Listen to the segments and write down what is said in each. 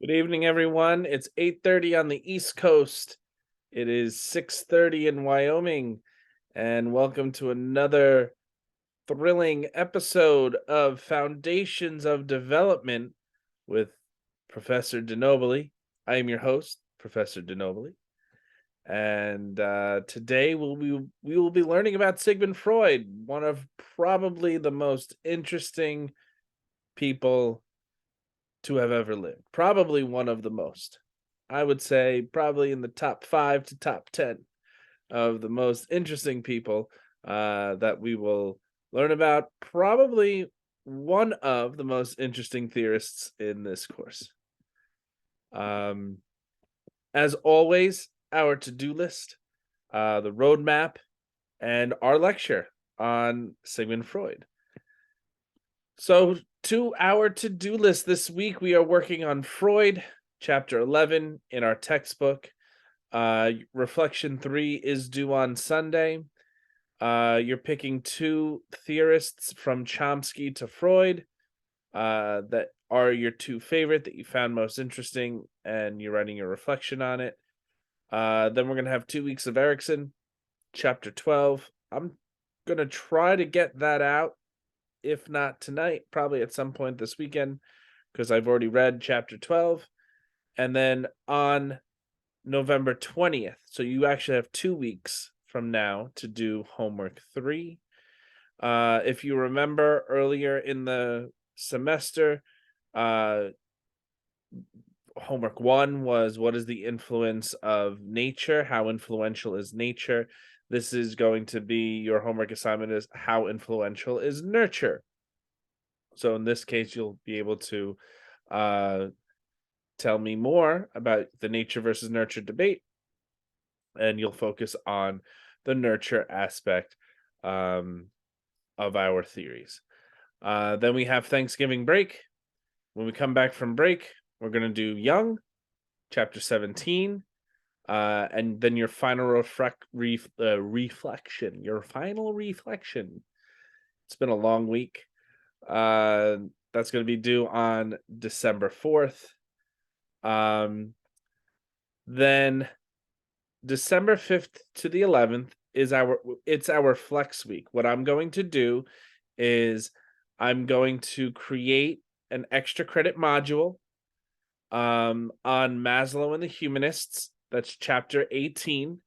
Good evening, everyone. It's 8:30 on the East Coast. It is 6:30 in Wyoming, and welcome to another thrilling episode of Foundations of Development with Professor DeNobili. I am your host, Professor DeNobili, and today we will be learning about Sigmund Freud, one of probably the most interesting people to have ever lived. Probably one of the most. I would say probably in the top 5 to top 10 of the most interesting people that we will learn about. Probably one of the most interesting theorists in this course. Um, as always, our to-do list, the roadmap, and our lecture on Sigmund Freud. So, to our to-do list this week, we are working on Freud, chapter 11 in our textbook. Reflection 3 is due on Sunday. You're picking two theorists from Chomsky to Freud that are your two favorite that you found most interesting, and you're writing your reflection on it. Then we're going to have 2 weeks of Erickson, chapter 12. I'm going to try to get that out, if not tonight, probably at some point this weekend, because I've already read chapter 12. And then on November 20th, so you actually have 2 weeks from now to do homework 3. If you remember earlier in the semester, uh, homework 1 was what is the influence of nature? How influential is nature? This is going to be your homework assignment is how influential is nurture? So in this case, you'll be able to uh, tell me more about the nature versus nurture debate, and you'll focus on the nurture aspect of our theories. Then we have Thanksgiving break. When we come back from break, we're going to do Young, chapter 17, and then your final reflection. Your final reflection. It's been a long week. That's going to be due on December 4th. Then December 5th to the 11th is our flex week. What I'm going to do is I'm going to create an extra credit module on Maslow and the Humanists. That's chapter 18.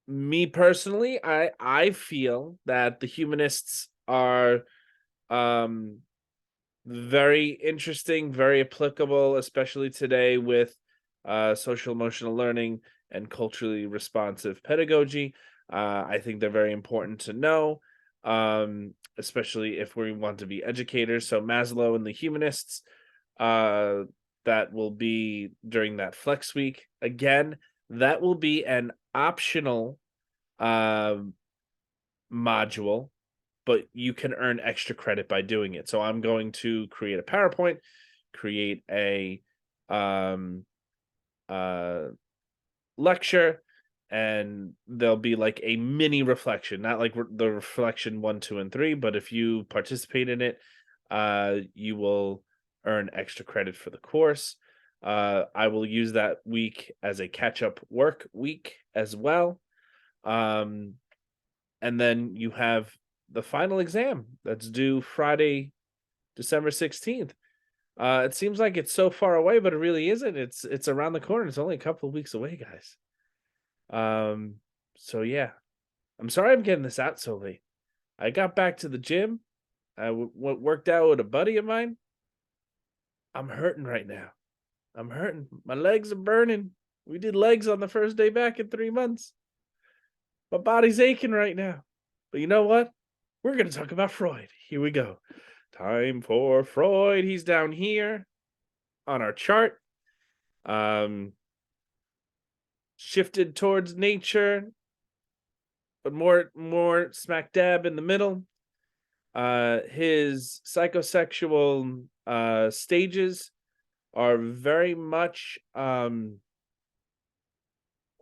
Me personally, I feel that the humanists are very interesting, very applicable, especially today with social emotional learning and culturally responsive pedagogy. I think they're very important to know, especially if we want to be educators. So Maslow and the Humanists, that will be during that flex week. Again, that will be an optional module, but you can earn extra credit by doing it. So I'm going to create a PowerPoint, create a lecture, and there'll be like a mini reflection, not like the reflection 1, 2, and 3, but if you participate in it, you will earn extra credit for the course. I will use that week as a catch-up work week as well. And then you have the final exam that's due Friday, December 16th. It seems like it's so far away, but it really isn't. It's around the corner. It's only a couple of weeks away, guys. So yeah, I'm sorry I'm getting this out so late. I got back to the gym. I worked out with a buddy of mine. I'm hurting right now. I'm hurting. My legs are burning. We did legs on the first day back in 3 months. My body's aching right now. But you know what? We're going to talk about Freud. Here we go. Time for Freud. He's down here on our chart. Shifted towards nature, but more smack dab in the middle. His psychosexual stages are very much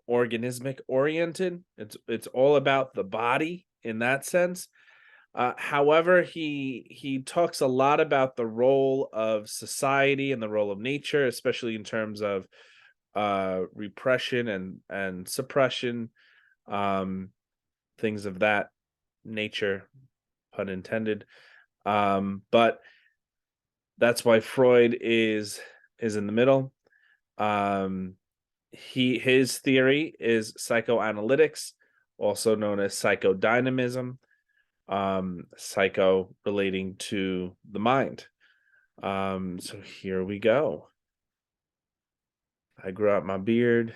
organismic oriented. It's all about the body in that sense. However, he talks a lot about the role of society and the role of nature, especially in terms of repression and suppression, um, things of that nature, pun intended. But that's why Freud is in the middle. Um, his theory is psychoanalytics, also known as psychodynamism. Psycho relating to the mind. So here we go. I grew out my beard,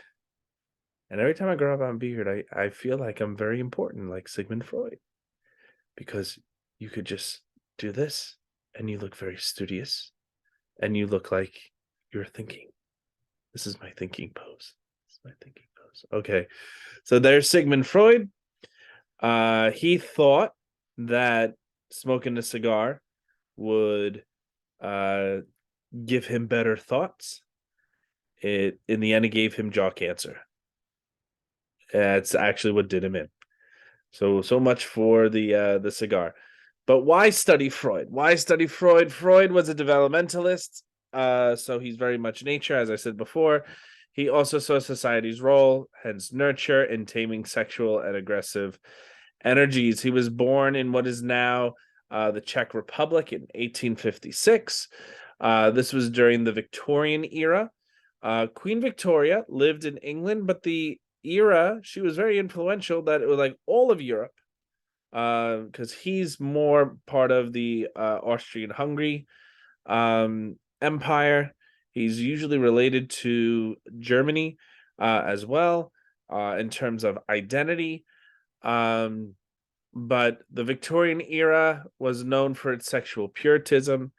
and every time I grow out my beard, I feel like I'm very important, like Sigmund Freud, because you could just do this, and you look very studious, and you look like you're thinking. This is my thinking pose. This is my thinking pose. Okay, so there's Sigmund Freud. He thought that smoking a cigar would give him better thoughts. It in the end, it gave him jaw cancer. That's actually what did him in. So much for the cigar. But why study Freud? Why study Freud? Freud was a developmentalist, so he's very much nature, as I said before. He also saw society's role, hence nurture, in taming sexual and aggressive energies. He was born in what is now the Czech Republic in 1856. This was during the Victorian era. Queen Victoria lived in England, but the era, she was very influential that it was like all of Europe, because he's more part of the Austrian-Hungary Empire. He's usually related to Germany as well in terms of identity. But the Victorian era was known for its sexual puritanism.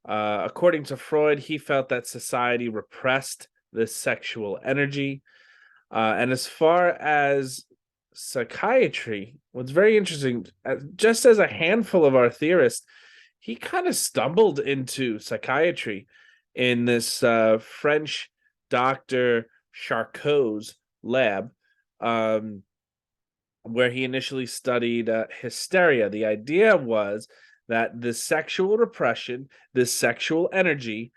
According to Freud, he felt that society repressed this sexual energy. And as far as psychiatry, what's very interesting, just as a handful of our theorists, he kind of stumbled into psychiatry in this French doctor Charcot's lab, where he initially studied hysteria. The idea was that the sexual repression, this sexual energy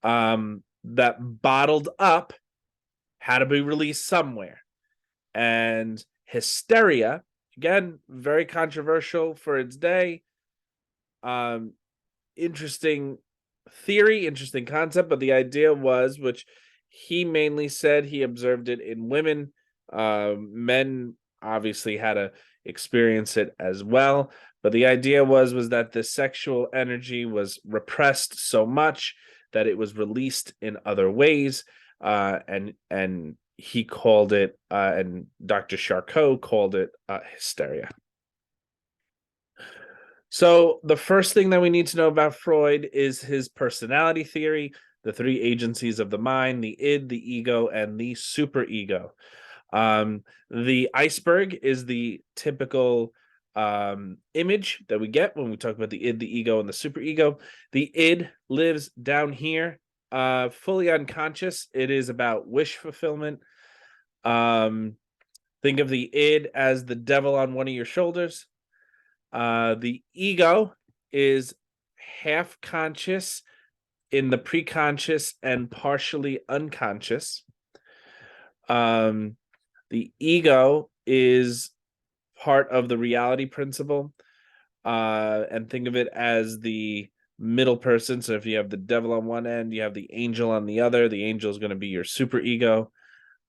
that bottled up, had to be released somewhere. And hysteria, again, very controversial for its day. Interesting theory, interesting concept, but the idea was, which he mainly said he observed it in women. Men obviously had to experience it as well, but the idea was that the sexual energy was repressed so much that it was released in other ways, and he called it, and Dr. Charcot called it hysteria. So the first thing that we need to know about Freud is his personality theory, the three agencies of the mind, the id, the ego, and the superego. The iceberg is the typical image that we get when we talk about the id, the ego, and the superego. The id lives down here, fully unconscious. It is about wish fulfillment. Think of the id as the devil on one of your shoulders. The ego is half conscious in the preconscious and partially unconscious. The ego is part of the reality principle, and think of it as the middle person. So if you have the devil on one end, you have the angel on the other. The angel is going to be your superego.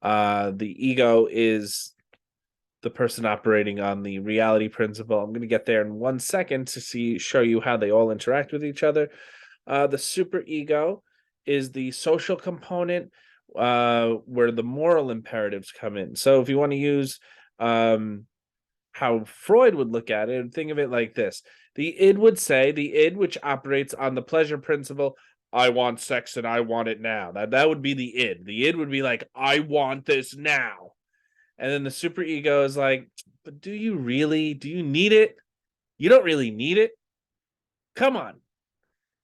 The ego is the person operating on the reality principle. I'm going to get there in 1 second to show you how they all interact with each other. The superego is the social component, where the moral imperatives come in. So if you want to use how Freud would look at it, think of it like this. The id would say, the id which operates on the pleasure principle, I want sex and I want it now. That would be the id. The id would be like, I want this now. And then the superego is like, but do you really? Do you need it? You don't really need it. Come on.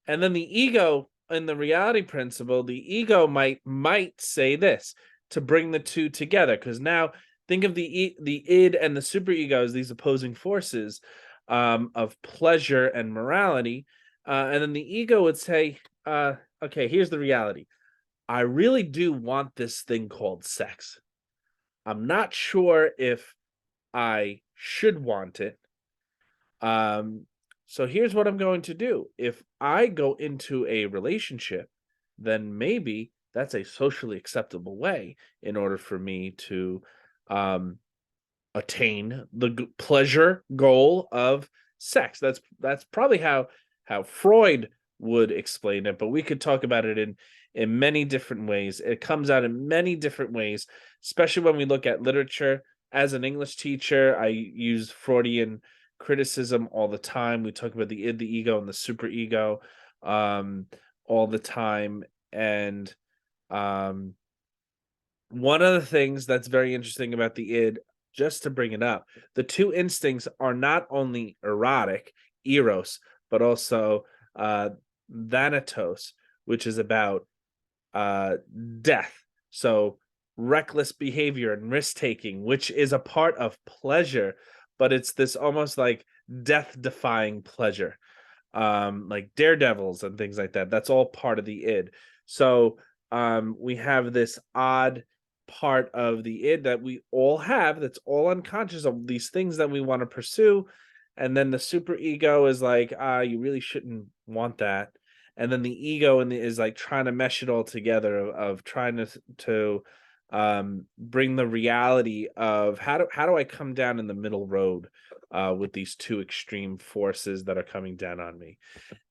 And then the ego in the reality principle, the ego might say this to bring the two together. Because now think of the id and the superego as these opposing forces. of pleasure and morality. And then the ego would say, okay, here's the reality. I really do want this thing called sex. I'm not sure if I should want it. Um, so here's what I'm going to do. If I go into a relationship, then maybe that's a socially acceptable way in order for me to um, attain the pleasure goal of sex. That's probably how Freud would explain it, but we could talk about it in many different ways. It comes out in many different ways, especially when we look at literature. As an English teacher, I use Freudian criticism all the time. We talk about the id, the ego, and the superego um, all the time. And um, one of the things that's very interesting about the id, just to bring it up, the two instincts are not only erotic, eros, but also uh, thanatos, which is about uh, death. So reckless behavior and risk taking, which is a part of pleasure, but it's this almost like death defying pleasure, like daredevils and things like that. That's all part of the id. So we have this odd part of the id that we all have that's all unconscious of these things that we want to pursue. And then the super ego is like, you really shouldn't want that. And then the ego is like trying to mesh it all together of trying to bring the reality of how do I come down in the middle road with these two extreme forces that are coming down on me.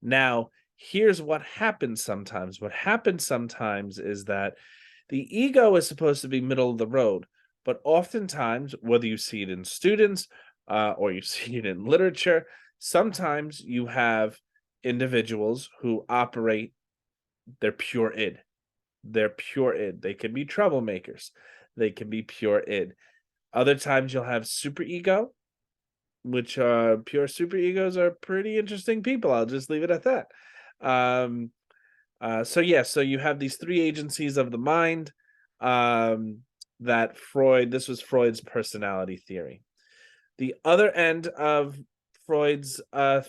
Now, here's what happens sometimes. What happens sometimes is that the ego is supposed to be middle of the road, but oftentimes, whether you see it in students or you see it in literature, sometimes you have individuals who operate their pure id. They're pure id. They can be troublemakers. They can be pure id. Other times you'll have super ego, which pure super egos are pretty interesting people. I'll just leave it at that. Um, so yeah, so you have these three agencies of the mind um, that Freud. This was Freud's personality theory. The other end of Freud's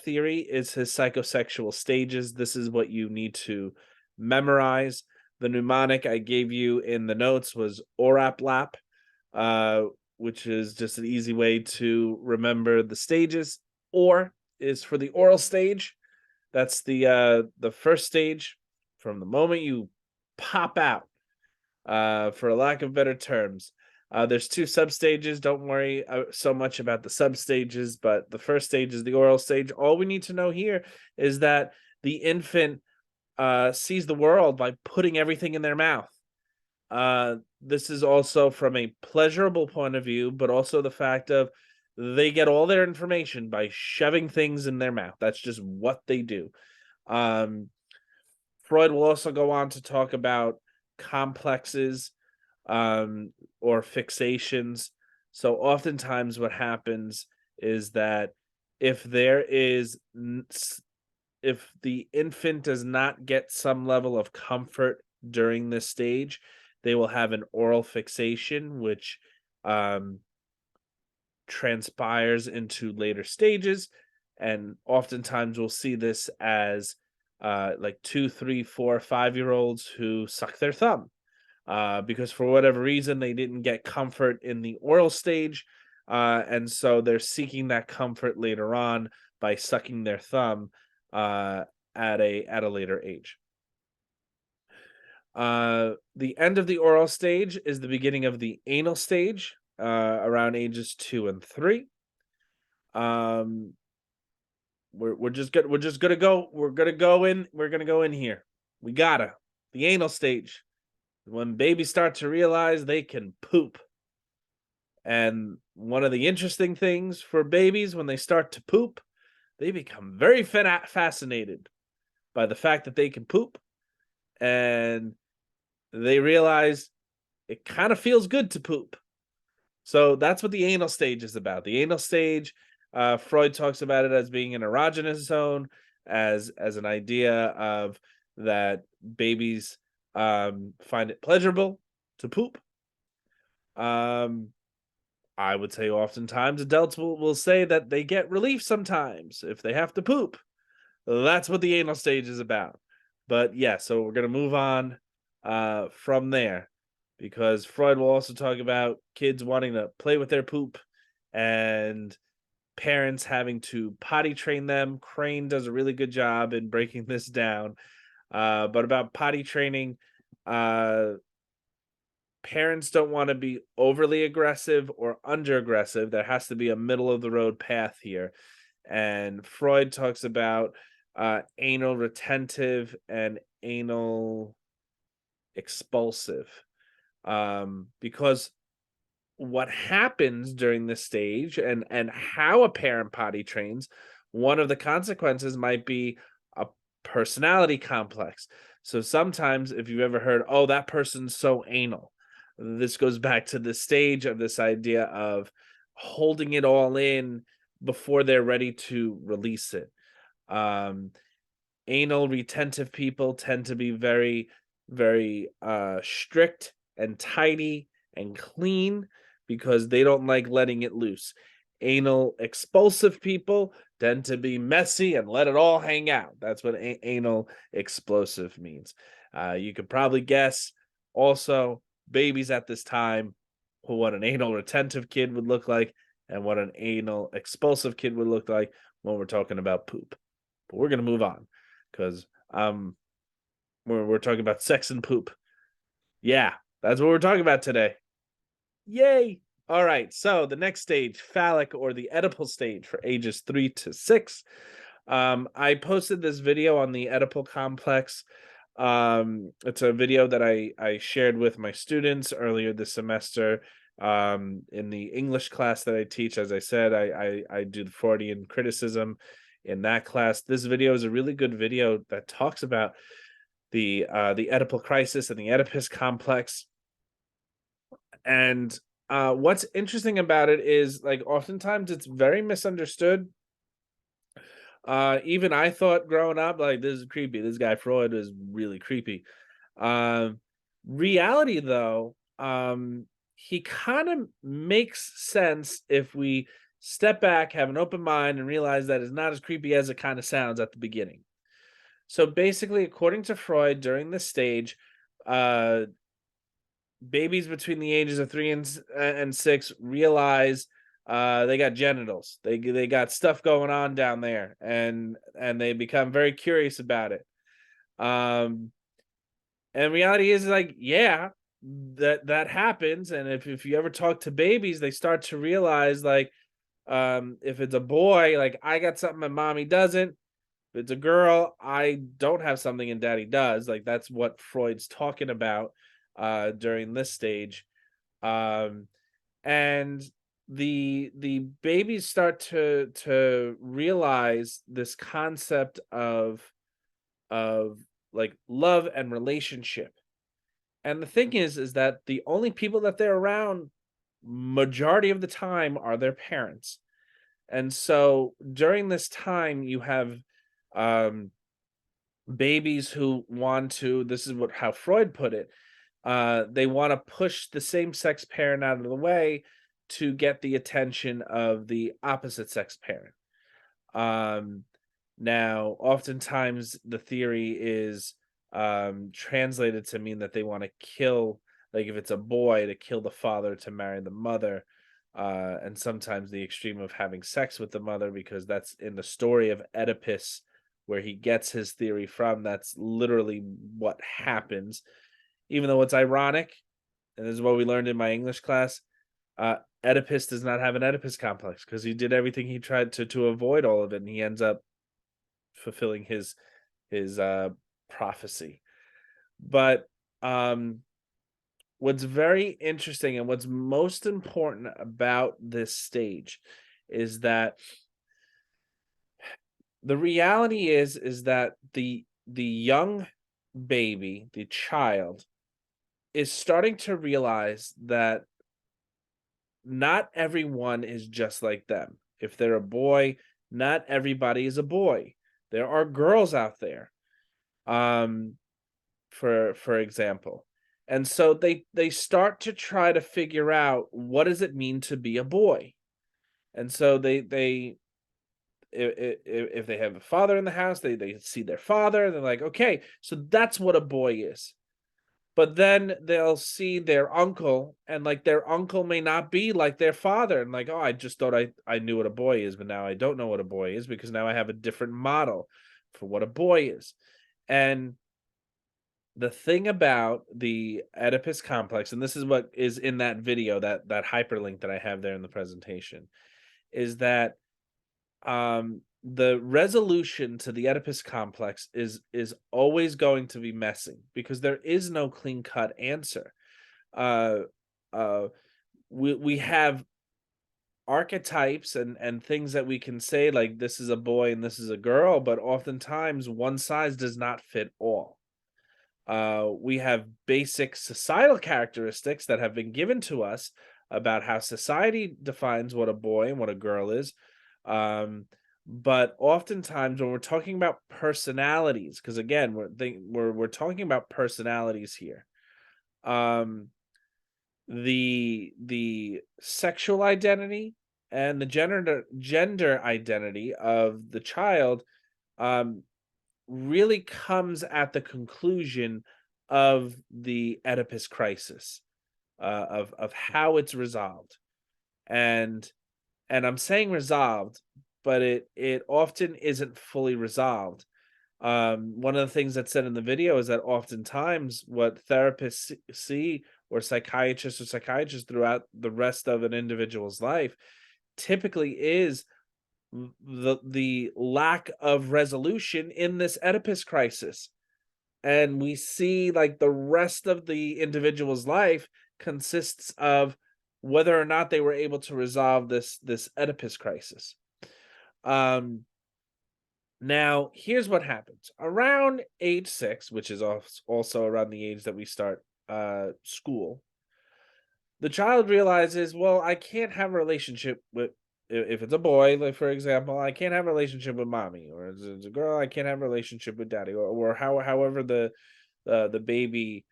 theory is his psychosexual stages. This is what you need to memorize. The mnemonic I gave you in the notes was ORAP-LAP, uh, which is just an easy way to remember the stages. Or is for the oral stage. That's the first stage from the moment you pop out, for a lack of better terms. There's two substages. Don't worry so much about the substages, but the first stage is the oral stage. All we need to know here is that the infant sees the world by putting everything in their mouth. This is also from a pleasurable point of view, but also the fact of they get all their information by shoving things in their mouth. That's just what they do. Um, Freud will also go on to talk about complexes or fixations. So oftentimes what happens is that if there is if the infant does not get some level of comfort during this stage, they will have an oral fixation, which um, transpires into later stages. And oftentimes we'll see this as like 2, 3, 4, 5 year olds who suck their thumb because for whatever reason they didn't get comfort in the oral stage. And so they're seeking that comfort later on by sucking their thumb uh, at a later age. The end of the oral stage is the beginning of the anal stage, around ages 2 and 3. Um, we're gonna go in here. We gotta the anal stage when babies start to realize they can poop. And one of the interesting things for babies when they start to poop, they become very fascinated by the fact that they can poop, and they realize it kind of feels good to poop. So that's what the anal stage is about. The anal stage, Freud talks about it as being an erogenous zone, as an idea of that babies find it pleasurable to poop. Um, I would say oftentimes adults will say that they get relief sometimes if they have to poop. That's what the anal stage is about. But yeah, so we're gonna move on from there because Freud will also talk about kids wanting to play with their poop and parents having to potty train them. Crane does a really good job in breaking this down. But about potty training, uh, parents don't want to be overly aggressive or under aggressive. There has to be a middle of the road path here. And Freud talks about anal retentive and anal expulsive. Because what happens during this stage and how a parent potty trains, one of the consequences might be a personality complex. So sometimes if you've ever heard, oh, that person's so anal, this goes back to the stage of this idea of holding it all in before they're ready to release it. um Anal retentive people tend to be very, very strict and tidy and clean because they don't like letting it loose. Anal expulsive people tend to be messy and let it all hang out. That's what anal explosive means. You could probably guess also babies at this time what an anal retentive kid would look like and what an anal expulsive kid would look like when we're talking about poop. But we're going to move on because we're talking about sex and poop. Yeah, that's what we're talking about today. Yay! All right, so the next stage, phallic or the Oedipal stage for ages 3 to 6. I posted this video on the Oedipal complex. It's a video that I shared with my students earlier this semester in the English class that I teach. As I said, I do the Freudian criticism in that class. This video is a really good video that talks about the Oedipal crisis and the Oedipus complex. And what's interesting about it is like oftentimes it's very misunderstood. Even I thought growing up, like, this is creepy. This guy Freud is really creepy. Um, Reality though, he kind of makes sense if we step back, have an open mind, and realize that it's not as creepy as it kind of sounds at the beginning. So basically, according to Freud, during this stage, uh, babies between the ages of 3 and 6 realize they got genitals. They got stuff going on down there, and they become very curious about it. Um, and reality is like, yeah, that happens. And if you ever talk to babies, they start to realize like, if it's a boy, like I got something and mommy doesn't. If it's a girl, I don't have something and daddy does. Like that's what Freud's talking about during this stage. Um and the babies start to realize this concept of like love and relationship. And the thing is that the only people that they're around majority of the time are their parents. And so during this time you have um babies who want to, this is what how Freud put it, they want to push the same sex parent out of the way to get the attention of the opposite sex parent. Um, Now, oftentimes the theory is translated to mean that they want to kill, like if it's a boy, to kill the father to marry the mother. And sometimes the extreme of having sex with the mother, because that's in the story of Oedipus, where he gets his theory from. That's literally what happens. Even though it's ironic, and this is what we learned in my English class, Oedipus does not have an Oedipus complex because he did everything he tried to avoid all of it, and he ends up fulfilling his prophecy. But what's very interesting and what's most important about this stage is that the reality is that the young baby, the child, is starting to realize that not everyone is just like them. If they're a boy, not everybody is a boy. There are girls out there. Um for example. And so they start to try to figure out, what does it mean to be a boy? And so they if they have a father in the house, they see their father, and they're like, okay, so that's what a boy is. But then they'll see their uncle, and like their uncle may not be like their father, and like, oh, I just thought I knew what a boy is, but now I don't know what a boy is, because now I have a different model for what a boy is. And the thing about the Oedipus complex, and this is what is in that video, that hyperlink that I have there in the presentation, is that the resolution to the Oedipus complex is always going to be messy, because there is no clean cut answer. Uh, uh, we have archetypes and things that we can say, like this is a boy and this is a girl, but oftentimes one size does not fit all. We have basic societal characteristics that have been given to us about how society defines what a boy and what a girl is. Um, but oftentimes when we're talking about personalities, because again, we're talking about personalities here. Um, the sexual identity and the gender identity of the child um really comes at the conclusion of the Oedipus crisis, of how it's resolved. And I'm saying resolved, but it often isn't fully resolved. One of the things that's said in the video is that oftentimes what therapists see, or psychiatrists throughout the rest of an individual's life, typically is the lack of resolution in this Oedipus crisis. And we see like the rest of the individual's life consists of whether or not they were able to resolve this Oedipus crisis. Um, Now, here's what happens. Around age 6, which is also around the age that we start school, the child realizes, well, I can't have a relationship with, if it's a boy, like for example, I can't have a relationship with mommy, or if it's a girl, I can't have a relationship with daddy, or however the baby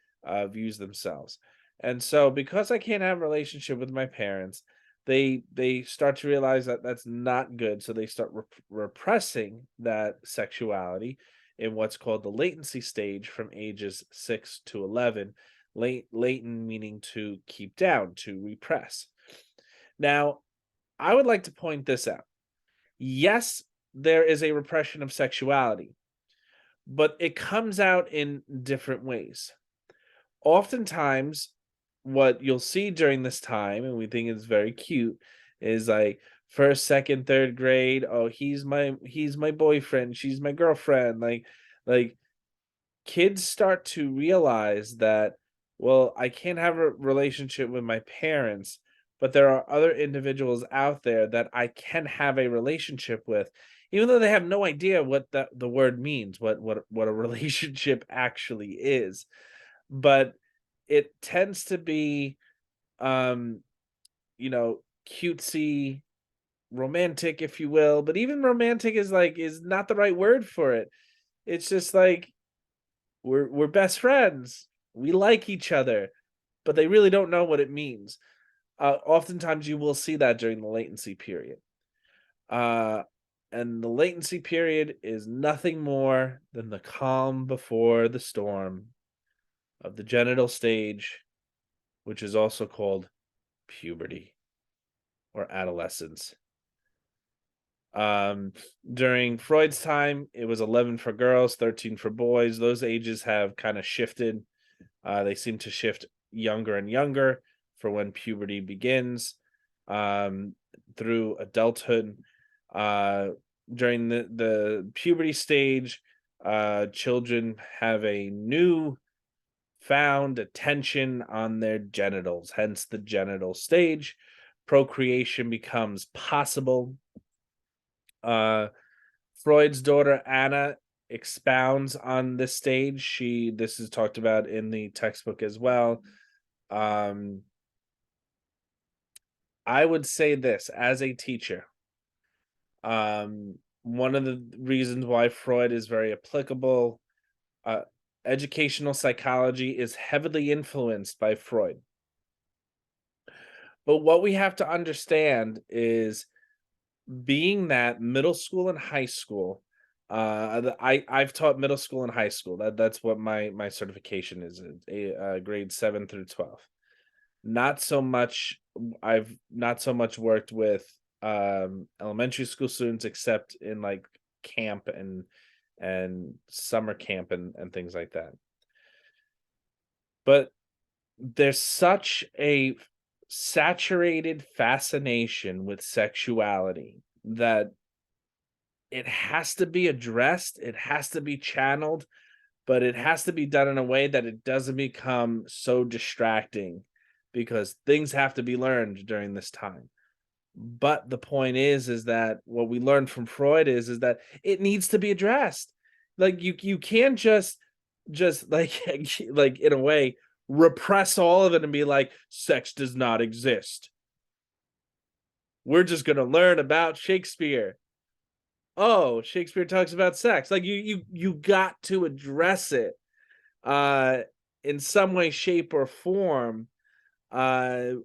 views themselves. And so, because I can't have a relationship with my parents, they start to realize that that's not good. So they start repressing that sexuality in what's called the latency stage from ages 6 to 11. Latent meaning to keep down, to repress. Now, I would like to point this out. Yes, there is a repression of sexuality, but it comes out in different ways. Oftentimes, what you'll see during this time, and we think is very cute, is like first, second, third grade. Oh, he's my boyfriend. She's my girlfriend. Like kids start to realize that, well, I can't have a relationship with my parents, but there are other individuals out there that I can have a relationship with, even though they have no idea what the word means, what a relationship actually is. But it tends to be um, cutesy, romantic, if you will. But even romantic is not the right word for it. It's just like we're best friends. We like each other, but they really don't know what it means. Oftentimes you will see that during the latency period. Uh, and the latency period is nothing more than the calm before the storm of the genital stage, which is also called puberty or adolescence. Um, During Freud's time, it was 11 for girls, 13 for boys. Those ages have kind of shifted. They seem to shift younger and younger for when puberty begins, um, through adulthood. Uh, During the puberty stage, children have a new found attention on their genitals, hence the genital stage. Procreation becomes possible. Uh, Freud's daughter Anna expounds on this stage. This is talked about in the textbook as well. Um, I would say this as a teacher. One of the reasons why Freud is very applicable, uh, educational psychology is heavily influenced by Freud. But what we have to understand is, being that middle school and high school, I've taught middle school and high school. That's what my certification is, grade 7 through 12. Not so much. I've not so much worked with elementary school students, except in like camp and summer camp and things like that. But there's such a saturated fascination with sexuality that it has to be addressed, it has to be channeled, but it has to be done in a way that it doesn't become so distracting, because things have to be learned during this time. But the point is that what we learned from Freud is that it needs to be addressed. Like you can't just like like in a way repress all of it and be like, sex does not exist. We're just going to learn about Shakespeare. Oh, Shakespeare talks about sex. Like you got to address it uh in some way, shape, or form, uh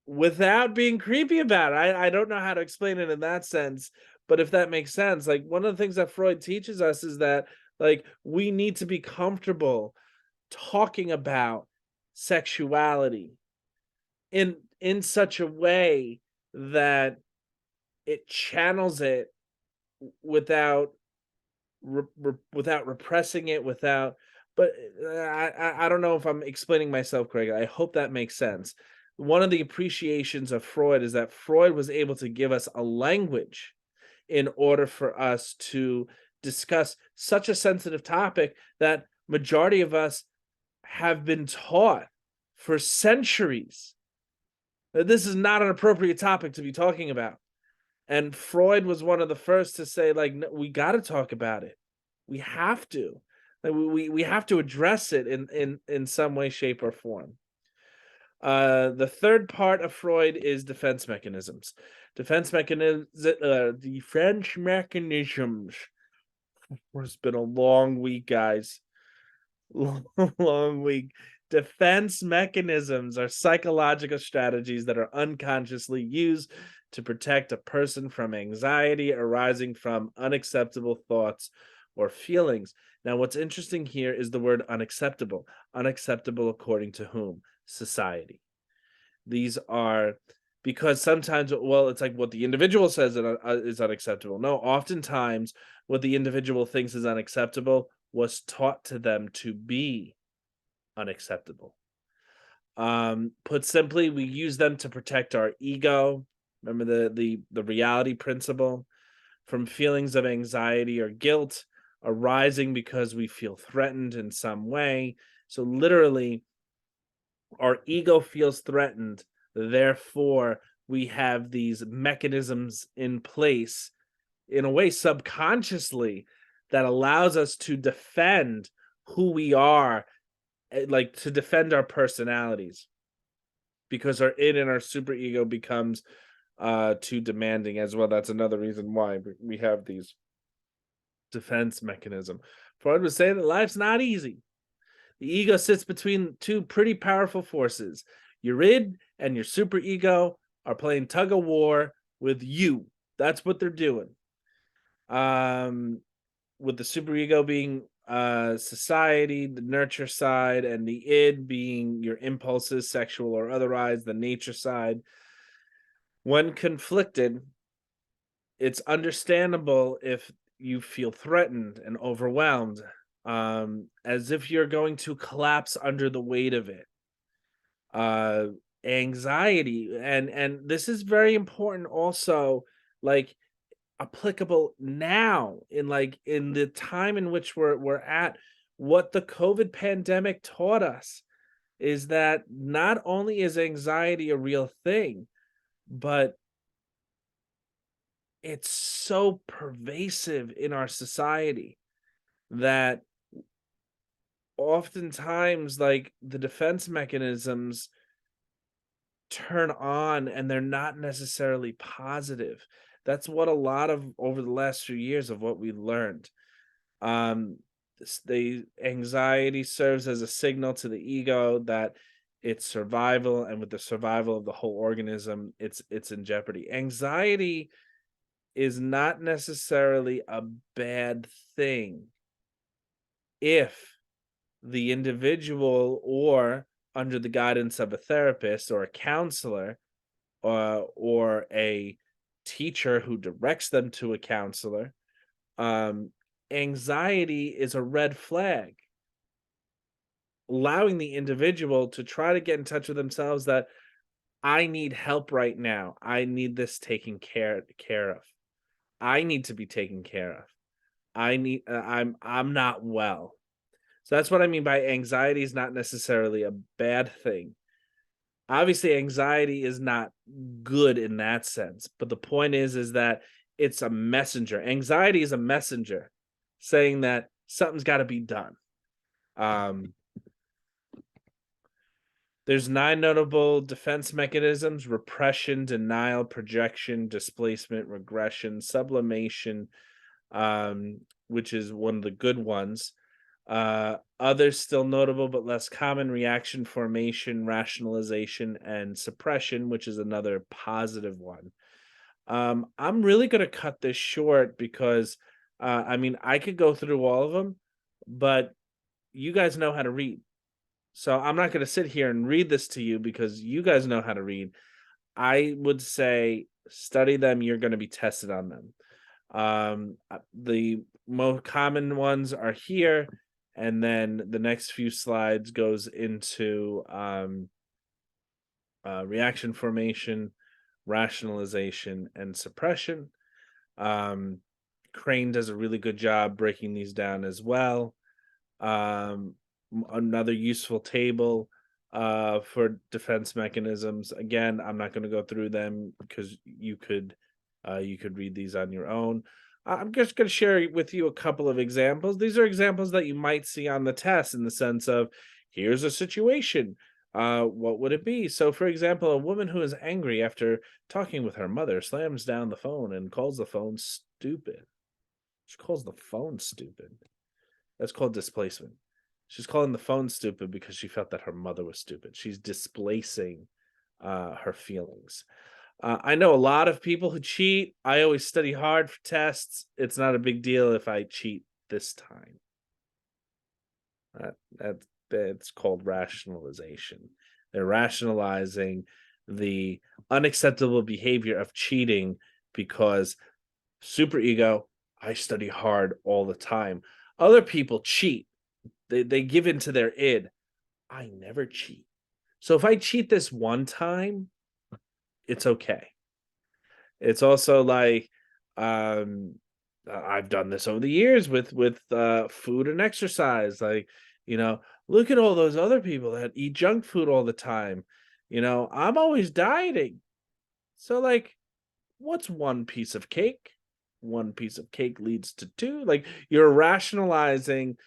without being creepy about it. I don't know how to explain it in that sense, but if that makes sense, like one of the things that Freud teaches us is that like we need to be comfortable talking about sexuality in such a way that it channels it without without repressing it, without, but I don't know if I'm explaining myself correctly. I hope that makes sense. One of the appreciations of Freud is that Freud was able to give us a language in order for us to discuss such a sensitive topic that majority of us have been taught for centuries that this is not an appropriate topic to be talking about. And Freud was one of the first to say, like, "No, we got to talk about it. We have to. Like, we have to address it in some way, shape, or form." The third part of Freud is defense mechanisms. Defense mechanisms. It's been a long week, guys. Long week. Defense mechanisms are psychological strategies that are unconsciously used to protect a person from anxiety arising from unacceptable thoughts or feelings. Now, what's interesting here is the word unacceptable. Unacceptable according to whom? Society. These are, because sometimes, well, it's like what the individual says is unacceptable. No, oftentimes what the individual thinks is unacceptable was taught to them to be unacceptable. Put simply, we use them to protect our ego. Remember the reality principle, from feelings of anxiety or guilt arising because we feel threatened in some way. So literally, our ego feels threatened. Therefore, we have these mechanisms in place, in a way subconsciously, that allows us to defend who we are, like to defend our personalities, because our id and our super ego becomes too demanding as well. That's another reason why we have these defense mechanism. Freud would say that life's not easy. The ego sits between two pretty powerful forces. Your id and your super ego are playing tug of war with you. That's what they're doing. With the super ego being society, the nurture side, and the id being your impulses, sexual or otherwise, the nature side. When conflicted, it's understandable if you feel threatened and overwhelmed, as if you're going to collapse under the weight of it. Uh, Anxiety, and this is very important also, like applicable now in like in the time in which we're at. What the COVID pandemic taught us is that not only is anxiety a real thing, but it's so pervasive in our society that oftentimes like the defense mechanisms turn on and they're not necessarily positive. That's what a lot of over the last few years of what we learned. Um Anxiety serves as a signal to the ego that it's survival, and with the survival of the whole organism, it's in jeopardy. Anxiety is not necessarily a bad thing if the individual, or under the guidance of a therapist or a counselor, or a teacher who directs them to a counselor. um, Anxiety is a red flag, allowing the individual to try to get in touch with themselves that I need help right now. I need this taken care of. I need to be taken care of. I'm not well. So that's what I mean by anxiety is not necessarily a bad thing. Obviously, anxiety is not good in that sense, but the point is that it's a messenger. Anxiety is a messenger saying that something's got to be done. Um, there's 9 notable defense mechanisms: repression, denial, projection, displacement, regression, sublimation, which is one of the good ones. Others still notable but less common: reaction formation, rationalization, and suppression, which is another positive one. I'm really going to cut this short because, I mean, I could go through all of them, but you guys know how to read. So I'm not going to sit here and read this to you because you guys know how to read. I would say study them. You're going to be tested on them. The most common ones are here, and then the next few slides goes into reaction formation, rationalization, and suppression. Um, Crane does a really good job breaking these down as well. Another useful table for defense mechanisms. Again, I'm not going to go through them because you could read these on your own. I'm just going to share with you a couple of examples. These are examples that you might see on the test, in the sense of, here's a situation. What would it be? So, for example, a woman who is angry after talking with her mother slams down the phone and calls the phone stupid. She calls the phone stupid. That's called displacement. She's calling the phone stupid because she felt that her mother was stupid. She's displacing her feelings. I know a lot of people who cheat. I always study hard for tests. It's not a big deal if I cheat this time. That's called rationalization. They're rationalizing the unacceptable behavior of cheating because superego, I study hard all the time. Other people cheat. They give into their id. I never cheat. So if I cheat this one time, it's okay. It's also like, I've done this over the years with food and exercise. Like, look at all those other people that eat junk food all the time. I'm always dieting. So, like, what's one piece of cake? One piece of cake leads to two. Like, you're rationalizing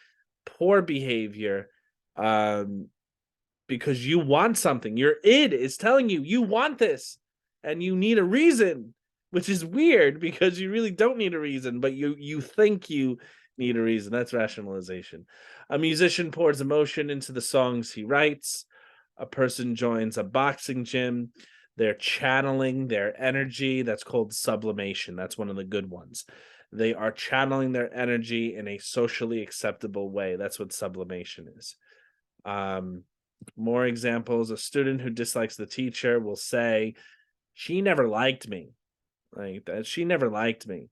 poor behavior, because you want something. Your id is telling you you want this and you need a reason, which is weird because you really don't need a reason, but you think you need a reason. That's rationalization. A musician pours emotion into the songs he writes. A person joins a boxing gym. They're channeling their energy. That's called sublimation. That's one of the good ones. They are channeling their energy in a socially acceptable way. That's what sublimation is. More examples: a student who dislikes the teacher will say, she never liked me. Like that, she never liked me.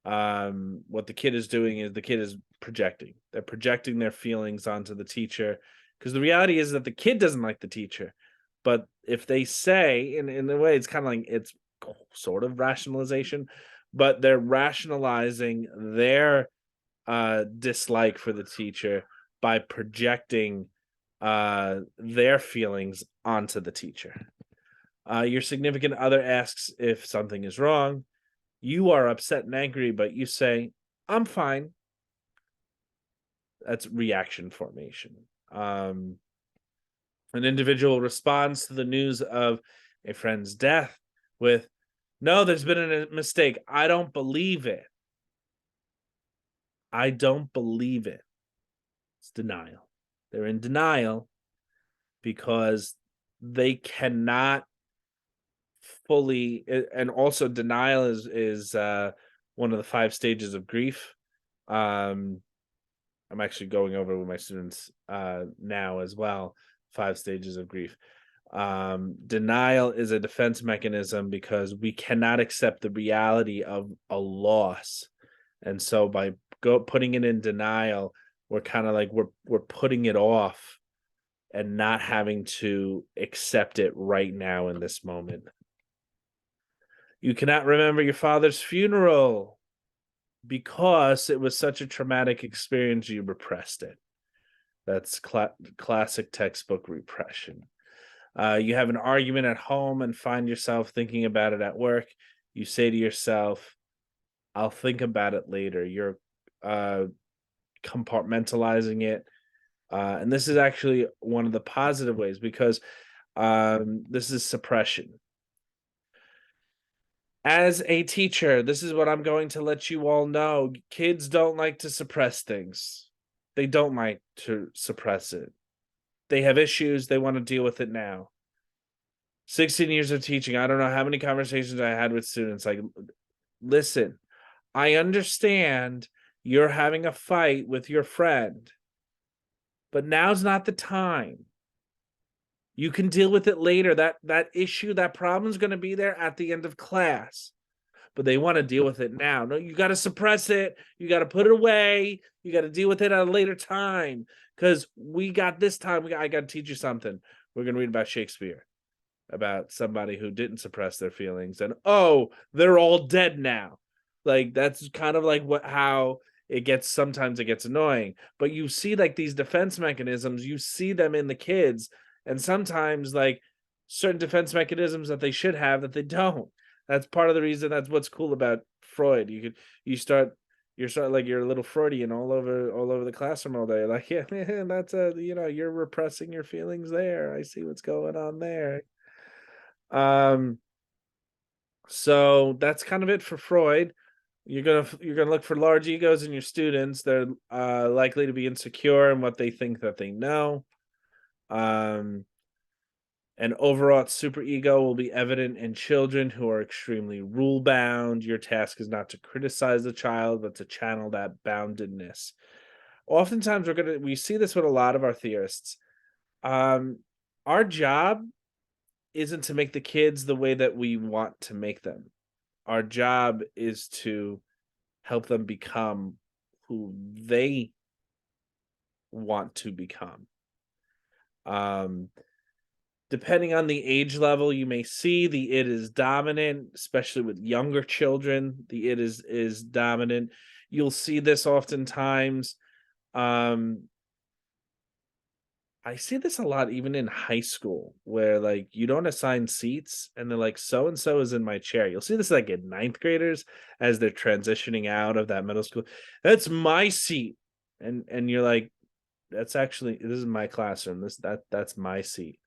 What the kid is doing is the kid is projecting. They're projecting their feelings onto the teacher, because the reality is that the kid doesn't like the teacher. But if they say, in a way, it's kind of like, it's sort of rationalization, but they're rationalizing their dislike for the teacher by projecting their feelings onto the teacher. Your significant other asks if something is wrong. You are upset and angry, but you say, I'm fine. That's reaction formation. An individual responds to the news of a friend's death with, no, there's been a mistake. I don't believe it. I don't believe it. It's denial. They're in denial because they cannot fully, and also denial is one of the 5 stages of grief. Um, I'm actually going over with my students now as well. 5 stages of grief. Denial is a defense mechanism because we cannot accept the reality of a loss, and so by putting it in denial, we're kind of like we're putting it off and not having to accept it right now in this moment. You cannot remember your father's funeral because it was such a traumatic experience. You repressed it. That's classic textbook repression. You have an argument at home and find yourself thinking about it at work. You say to yourself, I'll think about it later. You're uh, compartmentalizing it. And this is actually one of the positive ways because this is suppression. As a teacher, this is what I'm going to let you all know. Kids don't like to suppress things. They don't like to suppress it. They have issues. They want to deal with it now. 16 years of teaching. I don't know how many conversations I had with students. Like, listen, I understand you're having a fight with your friend, but now's not the time. You can deal with it later. That issue, that problem's going to be there at the end of class. But they want to deal with it now. No, you got to suppress it. You got to put it away. You got to deal with it at a later time because we got this time. I got to teach you something. We're going to read about Shakespeare, about somebody who didn't suppress their feelings, and they're all dead now. Like that's kind of like how it gets. Sometimes it gets annoying, but you see like these defense mechanisms. You see them in the kids, and sometimes like certain defense mechanisms that they should have that they don't. That's part of the reason. That's what's cool about Freud. You start like you're a little Freudian all over the classroom all day. Like, yeah, man, that's you're repressing your feelings there. I see what's going on there. Um, so that's kind of it for Freud. You're gonna look for large egos in your students. They're likely to be insecure in what they think that they know. Um, An overwrought superego will be evident in children who are extremely rule bound. Your task is not to criticize the child, but to channel that boundedness. Oftentimes, we see this with a lot of our theorists. Um, our job isn't to make the kids the way that we want to make them. Our job is to help them become who they want to become. Um, Depending on the age level, you may see the it is dominant, especially with younger children. The it is dominant. You'll see this oftentimes. Um, I see this a lot even in high school where like you don't assign seats and they're like so and so is in my chair. You'll see this like in ninth graders as they're transitioning out of that middle school. That's my seat. And you're like, this is my classroom. That's my seat.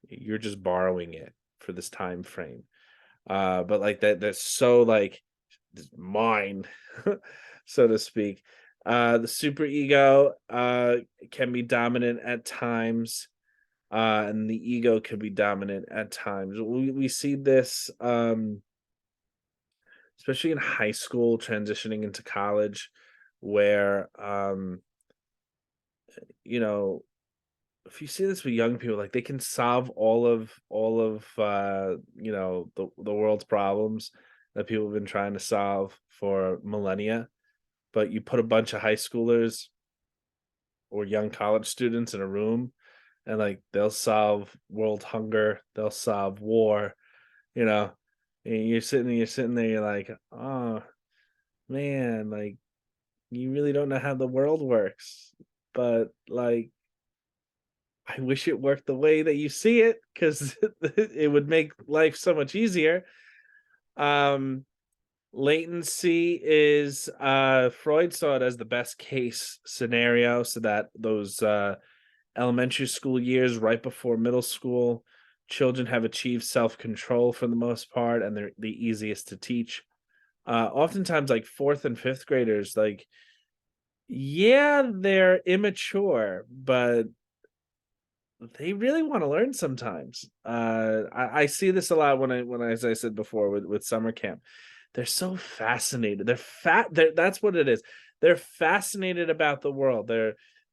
You're just borrowing it for this time frame. But like that's so like mine, so to speak. The super ego can be dominant at times, and the ego can be dominant at times. We see this especially in high school, transitioning into college, where you know if you see this with young people, like they can solve all of the world's problems that people have been trying to solve for millennia, but you put a bunch of high schoolers or young college students in a room and like they'll solve world hunger, they'll solve war, you know. And you're sitting there, you're like, oh man, like you really don't know how the world works. But like I wish it worked the way that you see it because it would make life so much easier. Um, Latency is Freud saw it as the best case scenario, so that those elementary school years right before middle school, children have achieved self-control for the most part, and they're the easiest to teach. Oftentimes, like fourth and fifth graders, like Yeah, they're immature, but they really wanna learn sometimes. I see this a lot when as I said before with summer camp. They're so fascinated. They're that's what it is. They're fascinated about the world.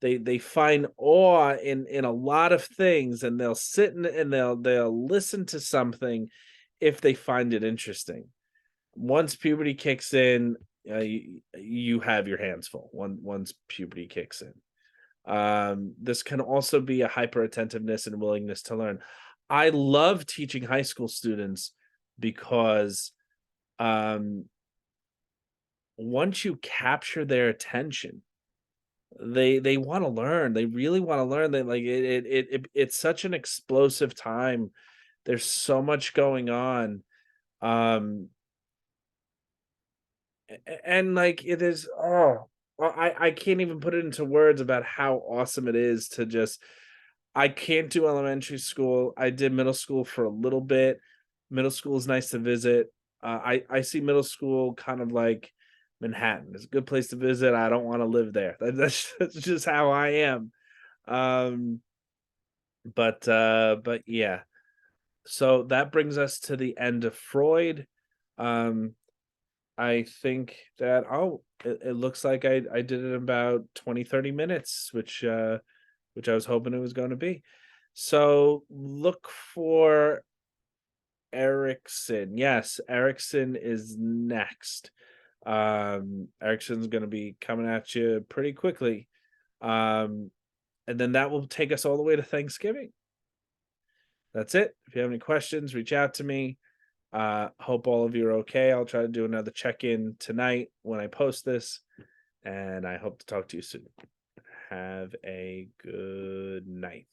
They find awe in a lot of things, and they'll sit and they'll listen to something if they find it interesting. Once puberty kicks in, you have your hands full once puberty kicks in. This can also be a hyper attentiveness and willingness to learn. I love teaching high school students because um, once you capture their attention, they want to learn. They really want to learn. They like it's such an explosive time. There's so much going on. Um, and like it is I can't even put it into words about how awesome it is to just I can't do elementary school. I did middle school for a little bit. Middle school is nice to visit. I see middle school kind of like Manhattan. It's a good place to visit. I don't want to live there. That's just how I am. Um, but yeah. So that brings us to the end of Freud. Um, I think that it looks like I did it in about 20-30 minutes, which I was hoping it was going to be. So look for Erickson. Yes, Erickson is next. Erickson's going to be coming at you pretty quickly. Um, and then that will take us all the way to Thanksgiving. That's it. If you have any questions, reach out to me. Hope all of you are okay. I'll try to do another check-in tonight when I post this, and I hope to talk to you soon. Have a good night.